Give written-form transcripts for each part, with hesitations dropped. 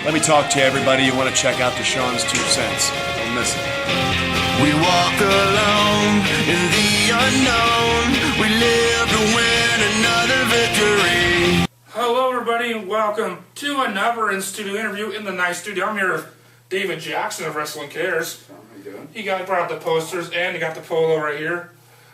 Let me talk to you, everybody. You want to check out Deshaun's 2 cents. Don't miss it. We walk alone in the unknown. We live to win another victory. Hello, everybody, and welcome to another in-studio interview in the nice studio. I'm here with David Jackson of Wrestling Cares. How you doing? He brought out the posters, and he got the polo right here.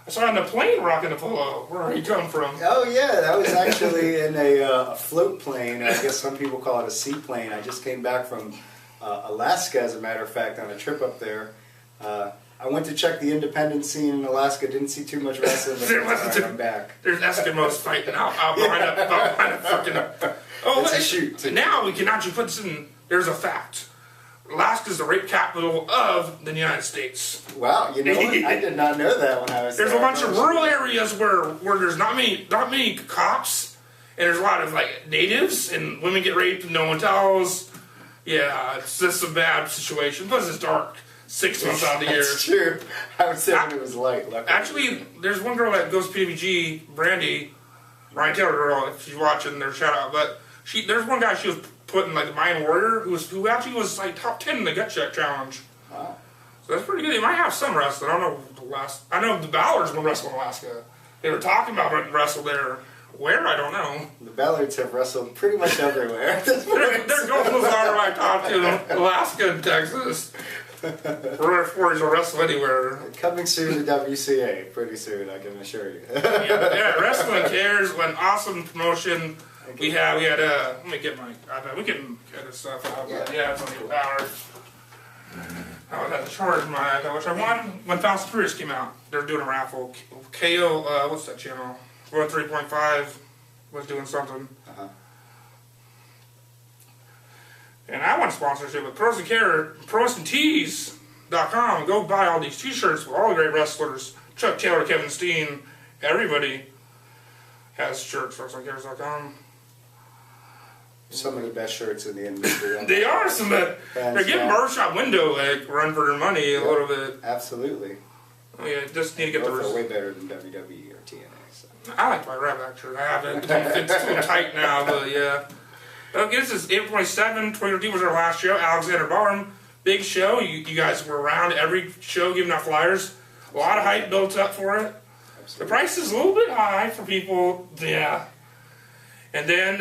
I saw him on the plane rocking the polo. Where did he come from? Oh yeah, that was actually in a float plane. I guess some people call it a seaplane. I just came back from Alaska, as a matter of fact, on a trip up there. I went to check the independent scene in Alaska. Didn't see too much wrestling. But I'm back. There's Eskimos fighting out behind a fucking... Oh, it's a shoot. Now we can actually put this in... There's a fact. Alaska is the rape capital of the United States. Wow, you know what? I did not know that when I was There's there. a bunch of rural areas where there's not many cops, and there's a lot of like natives, and women get raped and no one tells. Yeah, it's just a bad situation. Plus it's dark 6 months out of the year. That's true. I would say when it was light. Luckily. Actually, there's one girl that goes to PWG, Brandy, Ryan Taylor girl, if she's watching, their shout out. But there's one guy she was putting like the Mayan Warrior, who actually was like top 10 in the gut check challenge. Wow. So that's pretty good. They might have some wrestling. I don't know I know the Ballards will wrestle in Alaska. They were talking about wrestle there. Where? I don't know. The Ballards have wrestled pretty much everywhere. They're going to I talked to Alaska and Texas. Warriors will wrestle anywhere. Coming soon to WCA, pretty soon, I can assure you. yeah, Wrestling Cares, an awesome promotion. We had, let me get my iPad. We can get this stuff out. Yeah, it's only hours. I had to charge my iPad, which I won when Fast and Furious came out. They're doing a raffle. KO, what's that channel? 3.5 was doing something. And I want a sponsorship with ProWrestlingTees.com. Go buy all these t-shirts with all the great wrestlers. Chuck Taylor, Kevin Steen, everybody has shirts, WrestlingCares.com. Some of the best shirts in the industry. They are some that they're getting barbershop window like run for their money a little bit. Absolutely. Oh yeah, just need to get Both are way better than WWE or TNA. So. I like my Red shirt. I have it. It's a little tight now, but yeah. Okay, this is April 27, 2013 was our last show. Alexander Barham, big show. You guys were around every show giving out flyers. A lot of hype built up for it. Absolutely. The price is a little bit high for people. Yeah. And then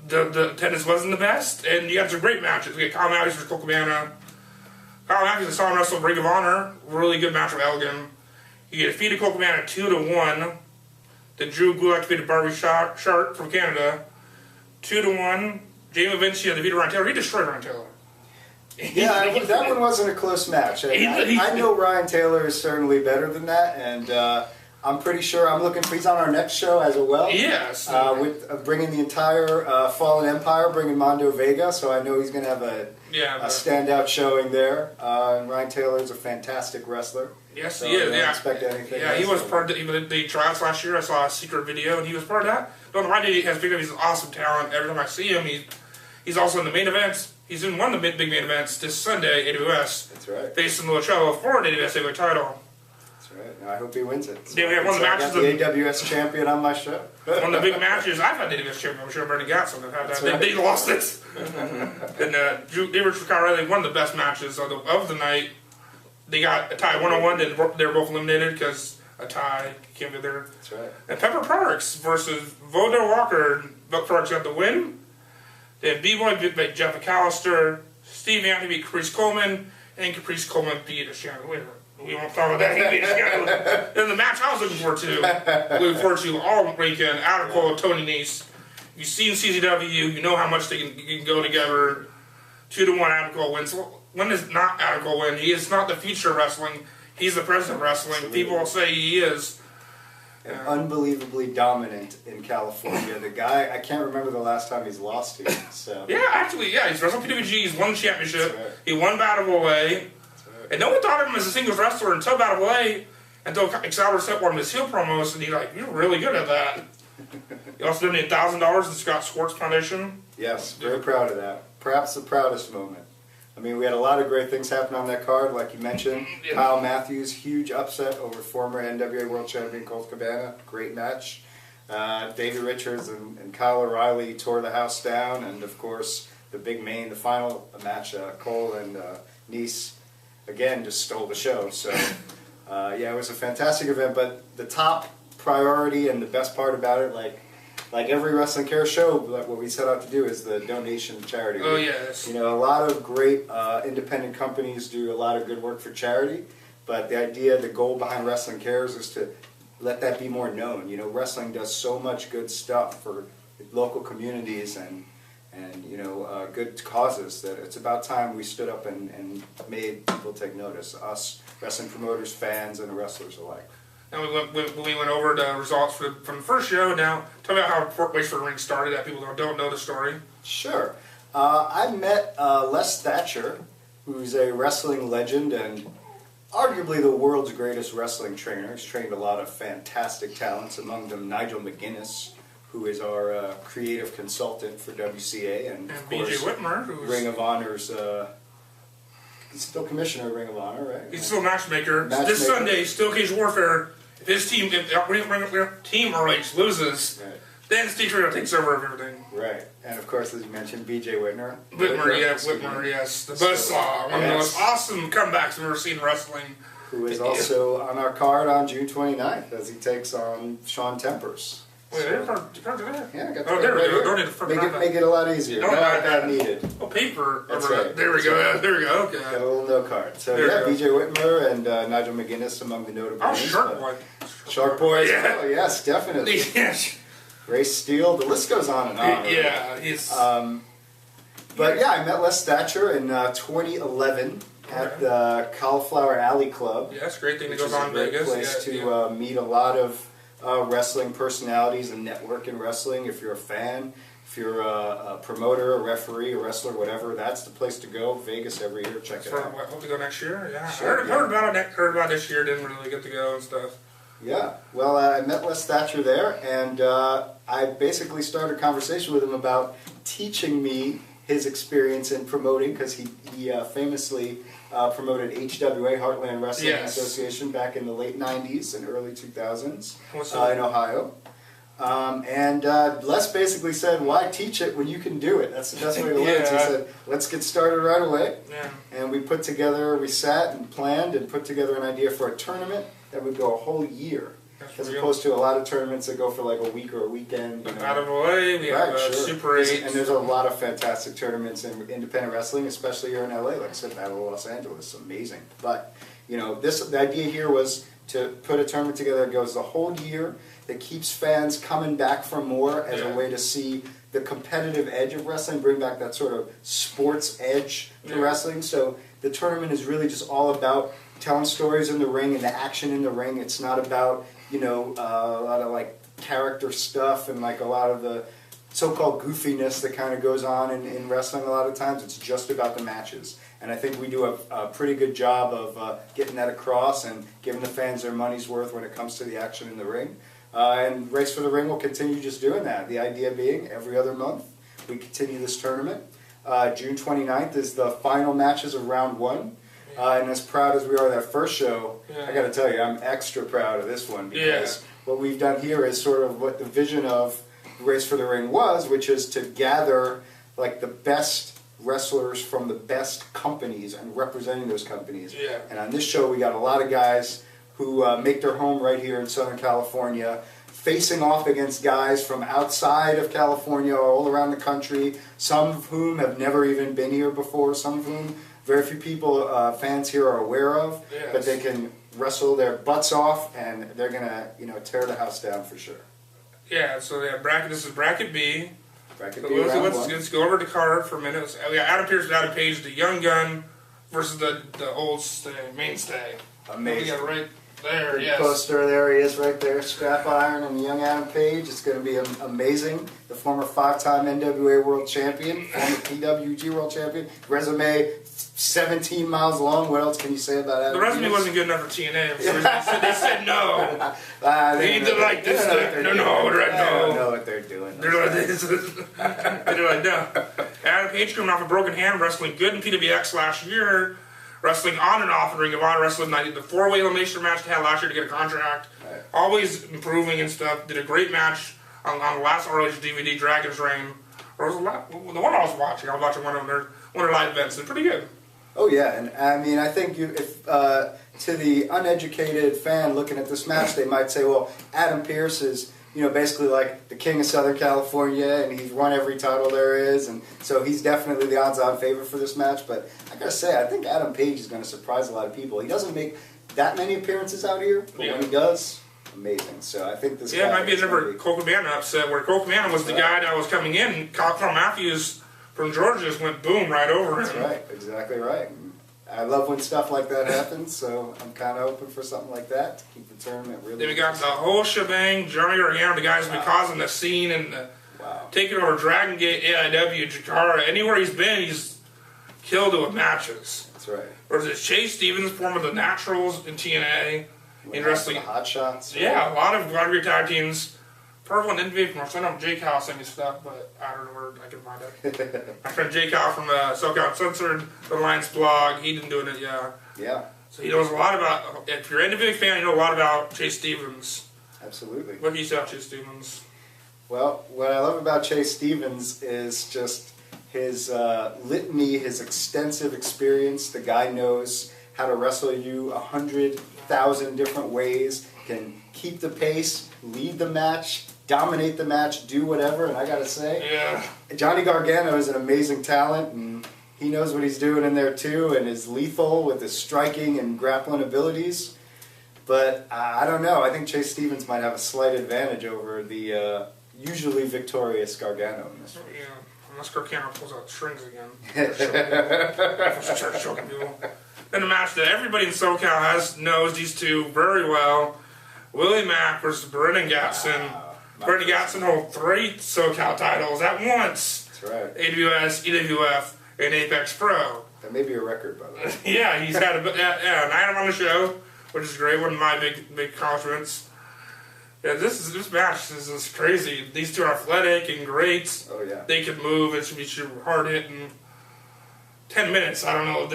the attendance wasn't the best, and you got some great matches. We got Kyle Matthews versus Colt Cabana. Kyle Matthews, I saw him wrestle Ring of Honor. Really good match with Elgin. You defeated Colt Cabana 2-1. Then Drew Gulak defeated Barbie Sharp from Canada 2-1. Jamie Vinci defeated Ryan Taylor. He destroyed Ryan Taylor. Yeah, that one wasn't a close match. I know Ryan Taylor is certainly better than that, and I'm pretty sure he's on our next show as well. Yes. With bringing the entire Fallen Empire, bringing Mondo Vega, so I know he's going to have a standout showing there. And Ryan Taylor is a fantastic wrestler. Yes, so he is. I don't expect anything. Yeah, he was part of the tryouts last year. I saw a secret video, and he was part of that. Don't know why he has big. He's an awesome talent. Every time I see him, he's also in the main events. He's in one of the big main events this Sunday, AWS. That's right. Facing Lucello for an AWS heavyweight title. That's right. Now, I hope he wins it. Yeah, we have one of the matches. I got the AWS champion on my show. One of the big matches. I've had the AWS champion. I'm sure Bernie got some. They lost it. And David Riley, one of the best matches of the night. They got a tie 1-1, then they were both eliminated because a tie came to there. That's right. And Pepper Parks versus Vodo Walker. Pepper Parks got the win. Then B-Boy beat Jeff McAllister. Steve Anthony beat Caprice Coleman. And Caprice Coleman beat Shannon. Wait a minute. We won't talk about that. He beat Shannon. Then the match I was looking forward to all weekend. Adam Cole, Tony Nese. You've seen CZW. You know how much they can go together. 2-1 Adam Cole wins. When is not Adam Cole win? He is not the future of wrestling. He's the present of wrestling. Absolutely. People will say he is. And unbelievably dominant in California. The guy, I can't remember the last time he's lost here. So. Yeah, actually, he's wrestled PWG. He's won the championship. Right. He won Battle Royale. Right. And no one thought of him as a singles wrestler until Battle Royale, until Excalibur set one of his heel promos, and you're really good at that. He also donated $1,000 to the Scott Schwartz Foundation. Yes, very proud of that. Perhaps the proudest moment. I mean, we had a lot of great things happen on that card, like you mentioned. Yeah. Kyle Matthews, huge upset over former NWA World Champion Colt Cabana. Great match. David Richards and Kyle O'Reilly tore the house down, and of course, the big main, the final match, Cole and Nice, again, just stole the show. So, yeah, it was a fantastic event. But the top priority and the best part about it, like every Wrestling Care show, like what we set out to do is the donation to charity. Oh, yes. You know, a lot of great independent companies do a lot of good work for charity, but the idea, the goal behind Wrestling Cares is to let that be more known. You know, wrestling does so much good stuff for local communities and you know, good causes that it's about time we stood up and made people take notice, us wrestling promoters, fans, and wrestlers alike. And we went over the results from the first show. Now, tell me about how Race for the Ring started, that people don't know the story. Sure. I met Les Thatcher, who's a wrestling legend and arguably the world's greatest wrestling trainer. He's trained a lot of fantastic talents, among them Nigel McGuinness, who is our creative consultant for WCA, and of BJ course, Whitmer, who's Ring of Honor's. He's still commissioner of Ring of Honor, right? he's still a matchmaker. This Sunday, Steel Cage Warfare. If his team, if Team RH loses, Right. then Steve Trailer takes over of everything. Right, and of course, as you mentioned, BJ Whitmer. Whitmer, yes, the buzzsaw, one of the most awesome comebacks we've ever seen in wrestling. Who is also on our card on June 29th as he takes on Sean Tempers. Wait, So- there? Yeah, I got Oh, that there we right go. here. Don't need to fucking Make it a lot easier. Don't Not have that that. needed. Oh, paper. That's over right. There we That's go. right. There we go. Got a Okay. little note card. So There yeah, you BJ Whitmer and Nigel McGuinness among the notable Oh, names. Shark but- Boy. Shark Boy as Yeah. well, yes, definitely. Yes. Race Steele, the list goes on and on. right? Yeah, he's. But yeah, I met Les Thatcher in 2011 at the Cauliflower Alley Club. Yeah, it's a great thing Which to is go a on in great Vegas. place Yeah, to yeah. meet a lot of wrestling personalities and network in wrestling. If you're a fan, if you're a promoter, a referee, a wrestler, whatever, that's the place to go. Vegas every year, check it For out. what, hope to go next year. Yeah, Sure, heard about it. Heard about this year. Didn't really get to go and stuff. Yeah, well, I met Les Thatcher there, and I basically started a conversation with him about teaching me his experience in promoting, because he famously promoted HWA, Heartland Wrestling Yes. Association, back in the late 90s and early 2000s What's in that? Ohio. And Les basically said, why teach it when you can do it? That's the best way to learn. So he Yeah. said, let's get started right away. Yeah. And we sat and planned and put together an idea for a tournament that would go a whole year, That's as real. opposed to a lot of tournaments that go for like a week or a weekend. You know. Out of LA, we have Right, sure. Super 8. And there's a lot of fantastic tournaments in independent wrestling, especially here in LA. Like I said, Battle of Los Angeles, amazing. But you know, the idea here was to put a tournament together that goes the whole year, that keeps fans coming back for more as Yeah. a way to see the competitive edge of wrestling, bring back that sort of sports edge to Yeah. wrestling. So the tournament is really just all about telling stories in the ring and the action in the ring. It's not about, you know, a lot of like character stuff and like a lot of the so-called goofiness that kind of goes on in wrestling a lot of times. It's just about the matches. And I think we do a pretty good job of getting that across and giving the fans their money's worth when it comes to the action in the ring. And Race for the Ring will continue just doing that. The idea being every other month we continue this tournament. June 29th is the final matches of round one. And as proud as we are of that first show, I got to tell you, I'm extra proud of this one, because what we've done here is sort of what the vision of Race for the Ring was, which is to gather like the best wrestlers from the best companies and representing those companies. Yeah. And on this show, we got a lot of guys who make their home right here in Southern California, facing off against guys from outside of California, all around the country, some of whom have never even been here before, some of whom very few people, fans here are aware of, Yes. but they can wrestle their butts off, and they're gonna, you know, tear the house down for sure. Yeah, so yeah, this is bracket B. Bracket So B round let's, one. let's go over the card for a minute. We got Adam Pearce and Adam Page, the young gun, versus the old mainstay. Amazing. We got right there, Big yes. poster, there he is right there, Scrap Iron and young Adam Page. It's going to be amazing. The former 5-time NWA World Champion, former PWG World Champion, resume 17 miles long. What else can you say about Adam The resume Pearce? wasn't good enough for TNA. So they said no. They They like this. They No, don't no. know what they're doing. They're like this. They're like no. Adam Page coming off a broken hand, wrestling good in PWX last year, wrestling on and off in Ring of Honor, wrestling the 4-way elimination match they had last year to get a contract. Right. Always improving and stuff. Did a great match on the last ROH DVD, Dragon's Reign. Or was it the one I was watching one of their live events. They're pretty good. Oh yeah, and I mean, I think if to the uneducated fan looking at this match, they might say, well, Adam Pearce is, you know, basically like the king of Southern California, and he's won every title there is, and so he's definitely the odds-on favorite for this match. But I gotta say, I think Adam Page is going to surprise a lot of people. He doesn't make that many appearances out here, but when he does, amazing. So I think this. Yeah, it might be another Cole Cabana upset where Cole Cabana was the guy that was coming in. Carl Matthews from Georgia just went boom right over him. That's right, exactly right. I love when stuff like that happens, so I'm kind of hoping for something like that to keep the tournament really. Then we got the whole shebang. Johnny Gargano, the guys been causing the scene and taking over Dragon Gate, AIW, Jakara. Anywhere he's been, he's killed it with matches. That's right. Versus Chase Stevens, former the Naturals in TNA. In wrestling. Hot Shots. Yeah, a lot of great tag teams. Purple and Envy from our friend Jake Howe sent me stuff, but I don't know where I can find it. My friend Jake Howe from SoCal Uncensored, the Alliance blog, he's been doing it, yeah. Yeah. So he knows a lot about, if you're an NWA fan, you know a lot about Chase Stevens. Absolutely. What do you say about Chase Stevens? Well, what I love about Chase Stevens is just his litany, his extensive experience. The guy knows how to wrestle you 100,000 different ways, can keep the pace, lead the match, dominate the match, do whatever, and I gotta say, Johnny Gargano is an amazing talent, and he knows what he's doing in there too, and is lethal with his striking and grappling abilities. But I don't know, I think Chase Stevens might have a slight advantage over the usually victorious Gargano in this one. Yeah, unless Gargano pulls out strings again. Start choking people. Then the match that everybody in SoCal knows these two very well. Willie Mack versus Brendan Gatson. Brendan Gatson holds 3 SoCal titles at once. That's right. AWS, EWF, and Apex Pro. That may be a record, by the way. Yeah, he's had a night on the show, which is great. One of my big accomplishments. Yeah, this match is just crazy. These two are athletic and great. Oh yeah. They can move. It should be hard hitting. 10 minutes. I don't know.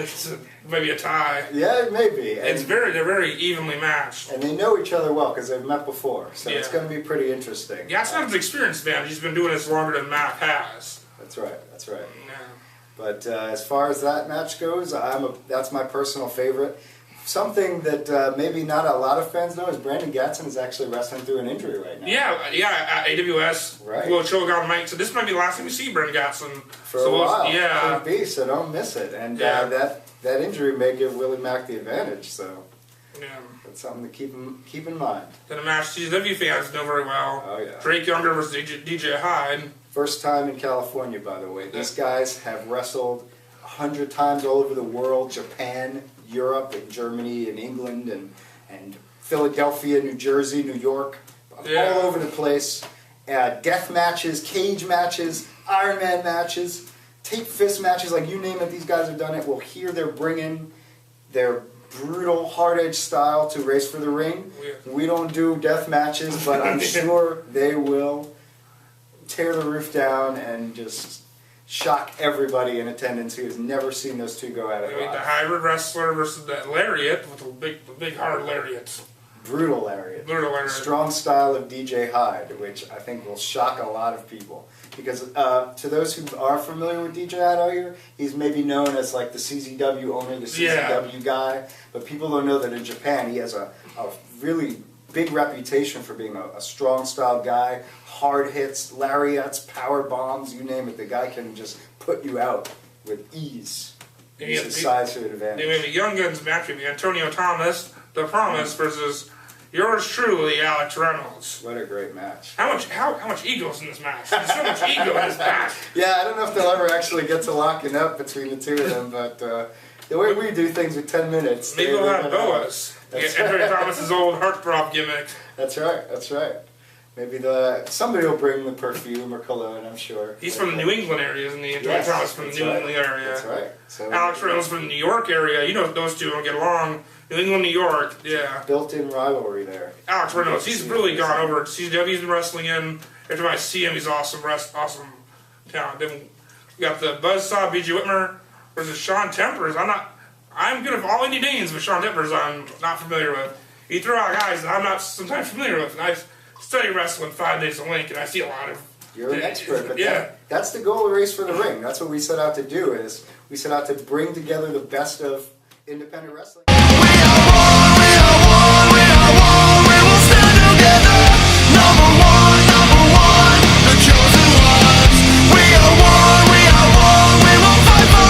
Maybe a tie. Yeah, it may be. And They're very evenly matched. And they know each other well because they've met before, so it's Yeah. going to be pretty interesting. Gatson's experienced, man. He's been doing this longer than Matt has. That's right. That's right. Yeah. But as far as that match goes, that's my personal favorite. Something that maybe not a lot of fans know is Brandon Gatson is actually wrestling through an injury right now. Yeah, at AWS. Right. Will Chogon Mike. So this might be the last time we see Brandon Gatson. For a while. Yeah. Could be, so don't miss it. And Yeah. that injury may give Willie Mack the advantage, so Yeah. that's something to keep in mind. Then a match CZW fans know very well. Oh, yeah. Drake Younger versus DJ Hyde. First time in California, by the way. These guys have wrestled 100 times all over the world, Japan, Europe, and Germany, and England, and Philadelphia, New Jersey, New York, all over the place. Death matches, cage matches, Iron Man matches, tape fist matches, like you name it, these guys have done it. Well, here they're bringing their brutal, hard-edged style to Race for the Ring. Yeah. We don't do death matches, but I'm sure they will tear the roof down and just shock everybody in attendance who has never seen those two go at it The live. hybrid wrestler versus the lariat with the big hard lariat. Brutal lariat. Brutal lariat. Strong style of DJ Hyde, which I think will shock a lot of people. Because to those who are familiar with DJ Hyde out here, he's maybe known as like the CZW owner, the CZW guy. But people don't know that in Japan he has a really big reputation for being a strong style guy. Hard hits, lariats, power bombs, you name it. The guy can just put you out with ease. Use his size to advantage. They made a Young Guns match with Antonio Thomas, The Promise, versus yours truly, Alex Reynolds. What a great match. How much ego is in this match? There's so much ego in this match. Yeah, I don't know if they'll ever actually get to locking up between the two of them, but the way we do things with 10 minutes... Maybe we'll have boas. That's Antonio Thomas's old heartthrob gimmick. That's right, that's right. Maybe somebody will bring the perfume or cologne, I'm sure. He's from the New England area, isn't he? Antonio Thomas from the New England area. That's right. So Alex Reynolds from the New York area. You know those two don't get along. New England, New York, yeah. built-in rivalry there. Alex Reynolds, he's really gone over it. CZW, he's been wrestling in. Every time I see him, he's awesome talent. Then we got the Buzzsaw, B.G. Whitmer versus Sean Tempers. I'm good at all indie names, but Sean Tempers I'm not familiar with. You throw out guys that I'm not sometimes familiar with, and I study wrestling 5 days a week, and I see a lot of You're an expert, but Yeah. that's the goal of Race for the Ring. That's what we set out to do. Is we set out to bring together the best of independent wrestling. We are